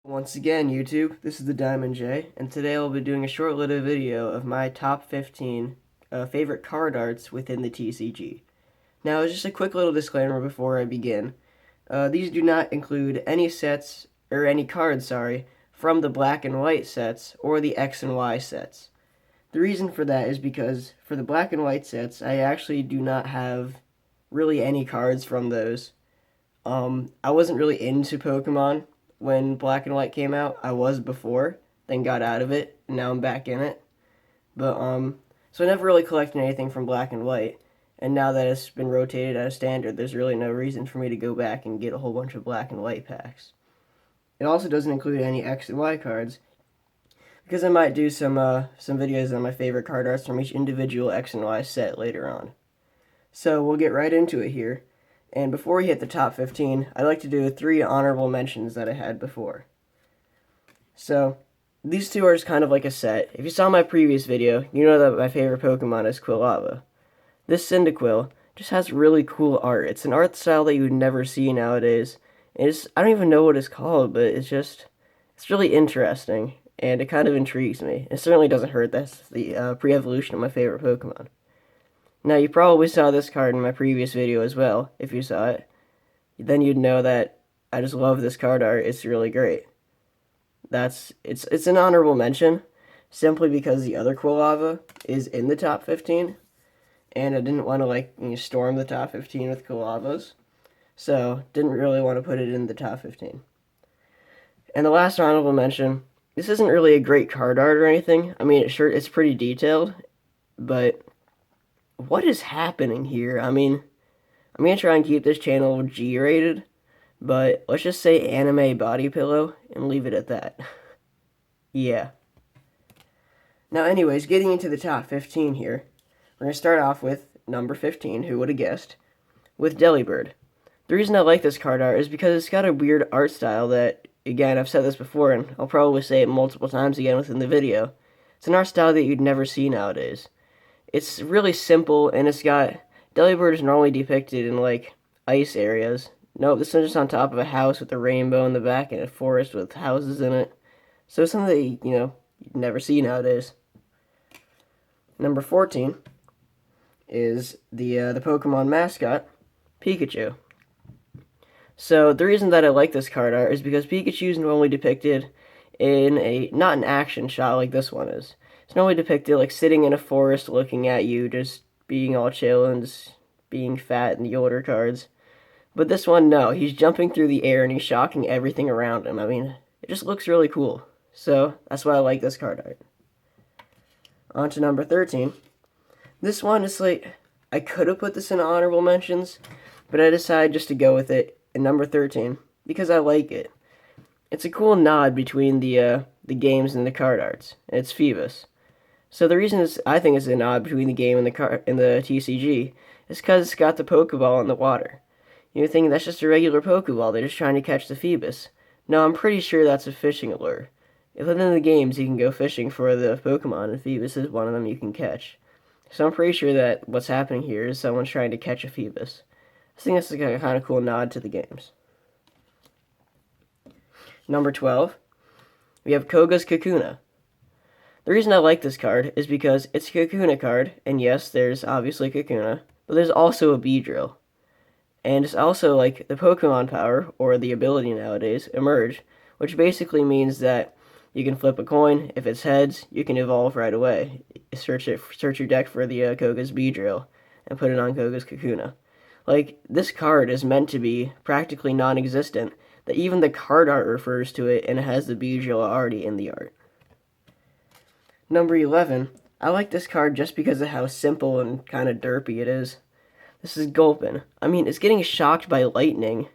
Once again, YouTube, this is the Diamond J, and today I'll be doing a short little video of my top 15 favorite card arts within the TCG. Now, just a quick little disclaimer before I begin. These do not include any sets, or any cards, sorry, from the black and white sets or the X and Y sets. The reason for that is because for the black and white sets, I actually do not have really any cards from those. I wasn't really into Pokemon when Black and White came out. I was before, then got out of it, and now I'm back in it. But so I never really collected anything from Black and White, and now that it's been rotated out of standard, there's really no reason for me to go back and get a whole bunch of Black and White packs. It also doesn't include any X and Y cards, because I might do some videos on my favorite card arts from each individual X and Y set later on. So we'll get right into it here. And before we hit the top 15, I'd like to do 3 honorable mentions that I had before. So, these two are just kind of like a set. If you saw my previous video, you know that my favorite Pokemon is Quilava. This Cyndaquil just has really cool art. It's an art style that you would never see nowadays. I don't even know what it's called, but it's really interesting, and it kind of intrigues me. It certainly doesn't hurt that's the pre-evolution of my favorite Pokemon. Now, you probably saw this card in my previous video as well. If you saw it, then you'd know that I just love this card art. It's really great. It's an honorable mention, simply because the other Quilava is in the top 15, and I didn't want to storm the top 15 with Quilavas, so didn't really want to put it in the top 15. And the last honorable mention, this isn't really a great card art or anything. I mean, it's pretty detailed, but what is happening here? I mean, I'm going to try and keep this channel G-rated, but let's just say anime body pillow and leave it at that. Yeah. Now anyways, getting into the top 15 here, we're going to start off with number 15, who would have guessed, with Delibird. The reason I like this card art is because it's got a weird art style that, again, I've said this before, and I'll probably say it multiple times again within the video. It's an art style that you'd never see nowadays. It's really simple, and it's got... Delibird is normally depicted in, ice areas. Nope, this one's just on top of a house with a rainbow in the back and a forest with houses in it. So it's something that, you'd never see nowadays. Number 14 is the Pokemon mascot, Pikachu. So the reason that I like this card art is because Pikachu is normally depicted in not an action shot like this one is. It's normally depicted sitting in a forest looking at you, just being all chill and just being fat in the older cards. But this one, no, he's jumping through the air and he's shocking everything around him. I mean, it just looks really cool. So that's why I like this card art. On to number 13. This one is I could have put this in honorable mentions, but I decided just to go with it in number 13 because I like it. It's a cool nod between the games and the card arts. It's Phoebus. So the reason I think it's a nod between the game and the TCG is because it's got the Pokeball in the water. You think that's just a regular Pokeball, they're just trying to catch the Phoebus. No, I'm pretty sure that's a fishing lure. If within the games you can go fishing for the Pokemon, and Phoebus is one of them you can catch. So I'm pretty sure that what's happening here is someone's trying to catch a Phoebus. I think that's a kind of cool nod to the games. Number 12, we have Koga's Kakuna. The reason I like this card is because it's a Kakuna card, and yes, there's obviously Kakuna, but there's also a Beedrill. And it's also the Pokemon power, or the ability nowadays, Emerge, which basically means that you can flip a coin. If it's heads, you can evolve right away. Search your deck for the Koga's Beedrill, and put it on Koga's Kakuna. This card is meant to be practically non-existent, that even the card art refers to it, and it has the Beedrill already in the art. Number 11, I like this card just because of how simple and kind of derpy it is. This is Gulpin. I mean, it's getting shocked by lightning.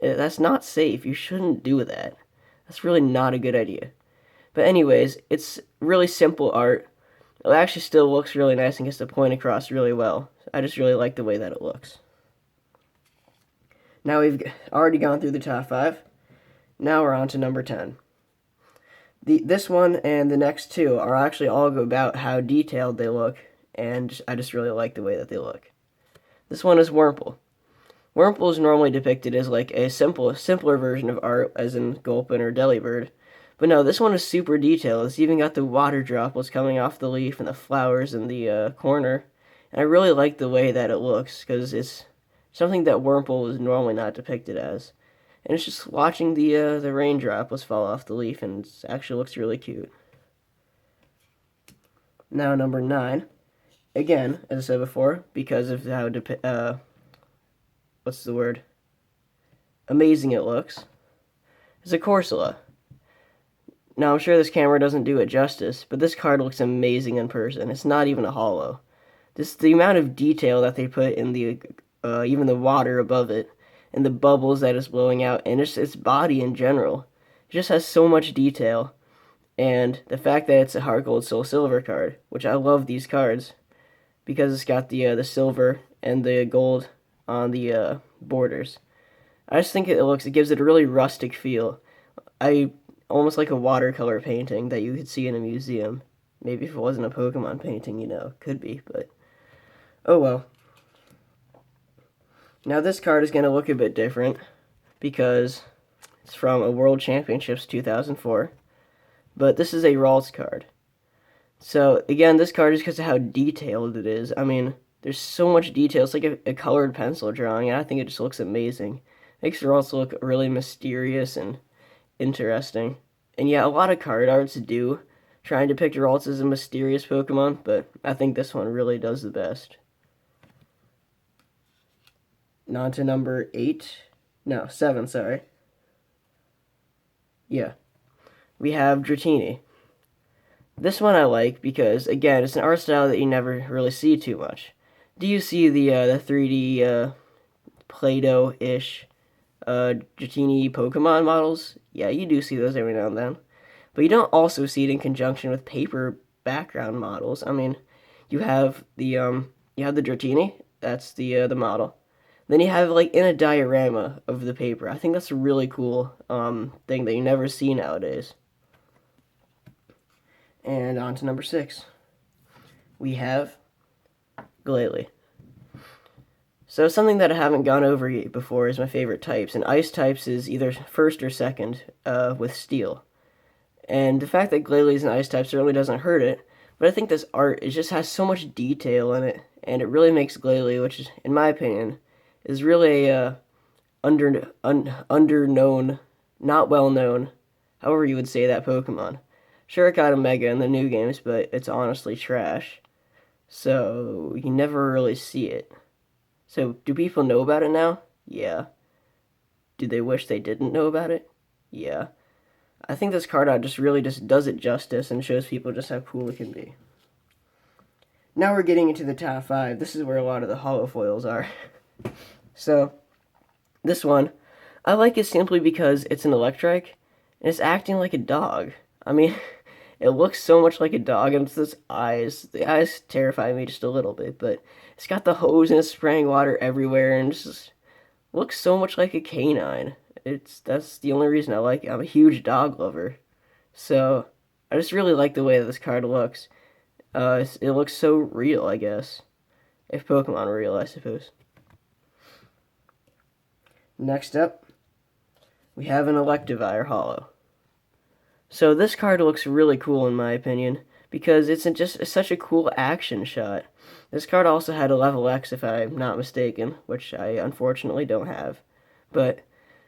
That's not safe. You shouldn't do that. That's really not a good idea. But anyways, it's really simple art. It actually still looks really nice and gets the point across really well. I just really like the way that it looks. Now we've already gone through the top 5. Now we're on to number 10. This one and the next two are actually all about how detailed they look, and I just really like the way that they look. This one is Wurmple. Wurmple is normally depicted as like a simpler version of art, as in Gulpin or Delibird. But no, this one is super detailed. It's even got the water droplets coming off the leaf and the flowers in the corner. And I really like the way that it looks, because it's something that Wurmple is normally not depicted as. And it's just watching the rain droplets fall off the leaf, and it actually looks really cute. Now number 9. Again, as I said before, because of how what's the word? Amazing it looks, is a Corsola. Now I'm sure this camera doesn't do it justice, but this card looks amazing in person. It's not even a holo. The amount of detail that they put in the even the water above it, and the bubbles that it's blowing out, and its body in general. It just has so much detail. And the fact that it's a Heart Gold Soul Silver card, which I love these cards, because it's got the silver and the gold on the borders. I just think it gives it a really rustic feel. Almost like a watercolor painting that you could see in a museum. Maybe if it wasn't a Pokemon painting, could be, but oh well. Now this card is going to look a bit different because it's from a World Championships 2004, but this is a Ralts card. So again, this card is because of how detailed it is. I mean, there's so much detail. It's like a colored pencil drawing, and I think it just looks amazing. Makes Ralts look really mysterious and interesting. And yeah, a lot of card arts do try and depict Ralts as a mysterious Pokemon, but I think this one really does the best. Now to number 7, sorry. Yeah. We have Dratini. This one I like because, again, it's an art style that you never really see too much. Do you see the 3D Play-Doh-ish Dratini Pokemon models? Yeah, you do see those every now and then. But you don't also see it in conjunction with paper background models. I mean, you have the Dratini, that's the model. Then you have like in a diorama of the paper. I think that's a really cool thing that you never see nowadays. And on to number 6. We have Glalie. So something that I haven't gone over before is my favorite types, and ice types is either first or second with steel. And the fact that Glalie is an ice type certainly doesn't hurt it, but I think this art, it just has so much detail in it, and it really makes Glalie, which is, in my opinion, is really a underknown, not well known, however you would say that Pokemon. Sure, it got a Mega in the new games, but it's honestly trash. So you never really see it. So, do people know about it now? Yeah. Do they wish they didn't know about it? Yeah. I think this card art just really does it justice and shows people just how cool it can be. Now we're getting into the top 5. This is where a lot of the holofoils are. So, this one, I like it simply because it's an Electrike, and it's acting like a dog. I mean, it looks so much like a dog, and it's its eyes. The eyes terrify me just a little bit, but it's got the hose and it's spraying water everywhere, and it just looks so much like a canine. That's the only reason I like it. I'm a huge dog lover, so I just really like the way that this card looks. It looks so real, I guess. If Pokemon were real, I suppose. Next up, we have an Electivire Holo. So this card looks really cool in my opinion, because it's such a cool action shot. This card also had a level X, if I'm not mistaken, which I unfortunately don't have. But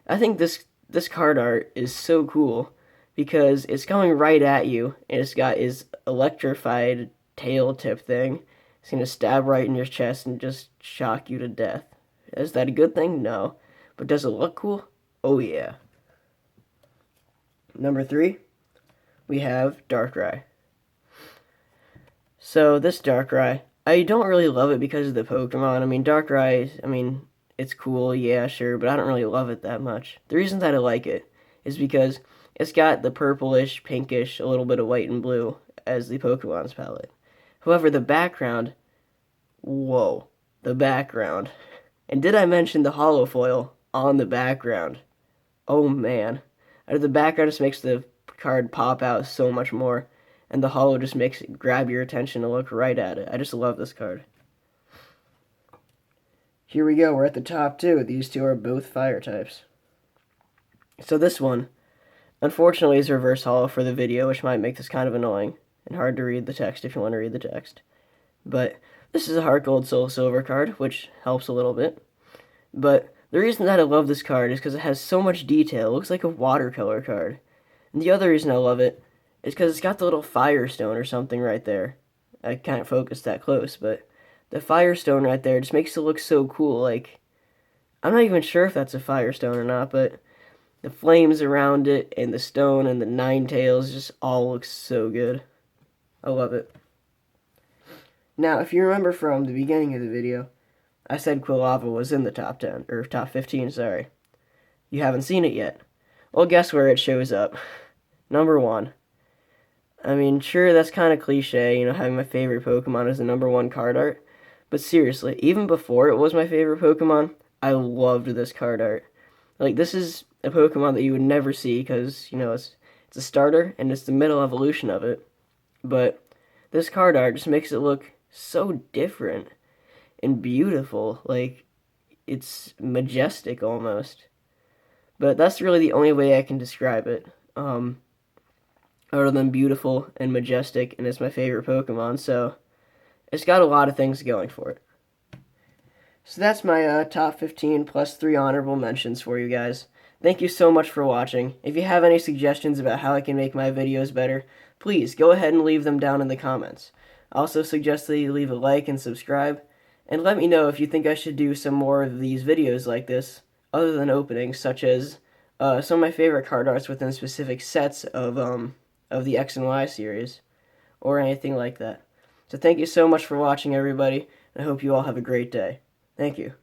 I think this card art is so cool because it's coming right at you, and it's got his electrified tail tip thing. It's going to stab right in your chest and just shock you to death. Is that a good thing? No. But does it look cool? Oh yeah. Number 3, we have Darkrai. So this Darkrai, I don't really love it because of the Pokemon. I mean, Darkrai, it's cool, yeah, sure, but I don't really love it that much. The reason that I like it is because it's got the purplish, pinkish, a little bit of white and blue as the Pokemon's palette. However, the background, whoa, the background. And did I mention the holofoil on the background? Oh man. The background just makes the card pop out so much more, and the holo just makes it grab your attention to look right at it. I just love this card. here we go. We're at the top two. These two are both fire types. So this one, unfortunately, is reverse holo for the video, which might make this kind of annoying and hard to read the text if you want to read the text. But this is a Heart Gold Soul Silver card, which helps a little bit. But the reason that I love this card is because it has so much detail. It looks like a watercolor card. And the other reason I love it is because it's got the little Firestone or something right there. I can't focus that close, but the Firestone right there just makes it look so cool. Like, I'm not even sure if that's a Firestone or not, but the flames around it and the stone and the nine tails just all look so good. I love it. Now, if you remember from the beginning of the video, I said Quilava was in the top 10, or top 15, sorry. You haven't seen it yet. Well, guess where it shows up. Number 1. I mean, sure, that's kind of cliche, you know, having my favorite Pokemon as the number 1 card art. But seriously, even before it was my favorite Pokemon, I loved this card art. Like, this is a Pokemon that you would never see because, you know, it's a starter and it's the middle evolution of it. But this card art just makes it look so different and beautiful. Like, it's majestic almost. But that's really the only way I can describe it. Other than beautiful and majestic, and it's my favorite Pokemon, so it's got a lot of things going for it. So that's my top 15 plus 3 honorable mentions for you guys. Thank you so much for watching. If you have any suggestions about how I can make my videos better, please go ahead and leave them down in the comments. I also suggest that you leave a like and subscribe, and let me know if you think I should do some more of these videos like this, other than openings, such as some of my favorite card arts within specific sets of the X and Y series, or anything like that. So thank you so much for watching, everybody, and I hope you all have a great day. Thank you.